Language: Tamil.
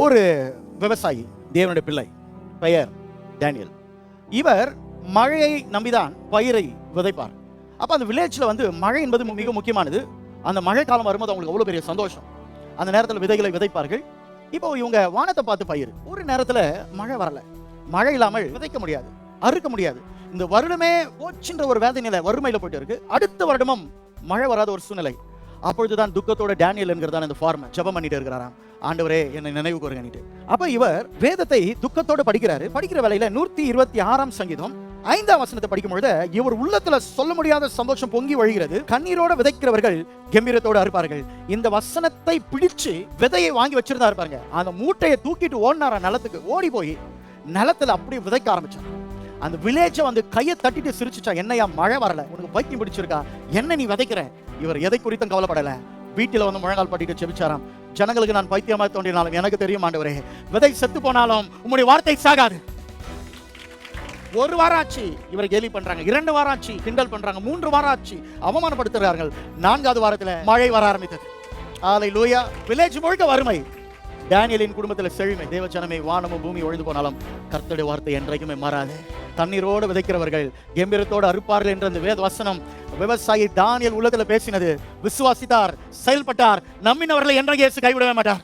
ஒரு விவசாயி, தேவனுடைய பிள்ளை, பெயர் டேனியல். இவர் மழையை நம்பிதான் பயிரை விதைப்பார். அப்போ அந்த வில்லேஜில் வந்து மழை என்பது மிக முக்கியமானது. அந்த மழை காலம் வரும்போது அவங்களுக்கு அவ்வளோ பெரிய சந்தோஷம். அந்த நேரத்தில் விதைகளை விதைப்பார்கள். இப்போ இவங்க வானத்தை பார்த்து பயிர். ஒரு நேரத்தில் மழை வரல. மழை இல்லாமல் விதைக்க முடியாது, அறுக்க முடியாது. இந்த வருடமே போச்சுன்ற ஒரு வேதனையில வறுமையில போயிட்டு இருக்கு. அடுத்த வருடமும் மழை வராத ஒரு சூழ்நிலை. அப்பொழுதுதான் துக்கத்தோட டேனியல் என்கிறதான இந்த ஃபார்மர் ஜெபம் பண்ணிட்டு இருக்கிறாராம். ஆண்டவரே என்னை நினைவு கூறுங்கன்னுட்டு. அப்ப இவர் வேதத்தை துக்கத்தோட படிக்கிறாரு. படிக்கிற வேளையில 126ஆம் சங்கீதம் 5ஆம் வசனத்தை படிக்கும் பொழுது இவர் உள்ளத்துல சொல்ல முடியாத சந்தோஷம் பொங்கி வழிகிறது. கண்ணீரோட விதைக்கிறவர்கள் கம்பீரத்தோடு அறுப்பார்கள். இந்த வசனத்தை பிடிச்சு விதையை வாங்கி வச்சிருந்தா இருப்பாங்க. அந்த மூட்டையை தூக்கிட்டு ஓடினாரா நிலத்துக்கு. ஓடி போய் நிலத்துல அப்படியே விதைக்க ஆரம்பிச்சார். அந்த வில்லேஜை வந்து கையை தட்டிட்டு சிரிச்சுச்சா, என்னையா மழை வரல, உனக்கு பைத்தியம் பிடிச்சிருக்கா, என்ன நீ விதைக்கிற? இவர் எதை குறித்தும் கவலைப்படல. வீட்டில் வந்து முழங்கால் பட்டிட்டு செபிச்சாராம். ஜனங்களுக்கு நான் பைத்தியமா தோன்றினாலும் எனக்கு தெரியும் ஆண்டவரே, விதை செத்து போனாலும் உம்முடைய வார்த்தை சாகாது. ஒரு வாரம் ஆச்சு இவரை கேலி பண்றாங்க, 2 வாரம் ஆச்சு கிண்டல் பண்றாங்க, 3 வாரம் ஆச்சு அவமானப்படுத்துகிறார்கள். 4வது வாரத்துல மழை வர ஆரம்பித்தது. ஹல்லேலூயா. வில்லேஜ் முழுக்க வறுமை, டேனியலின் குடும்பத்தில் செழுமை. தேவஜனமே, வானமும் பூமி ஒழிந்து போனாலும் கர்த்தருடைய வார்த்தை என்றைக்குமே மாறாது. தண்ணீரோடு விதைக்கிறவர்கள் கம்பீரத்தோடு அறுப்பார்கள் என்ற அந்த வேத வசனம் விவசாயி தானியேல் உள்ளத்துல பேசினது. விசுவாசித்தார், செயல்பட்டார், நம்பினவர்களை என்றைக்கு இயேசு கைவிடவே மாட்டார்.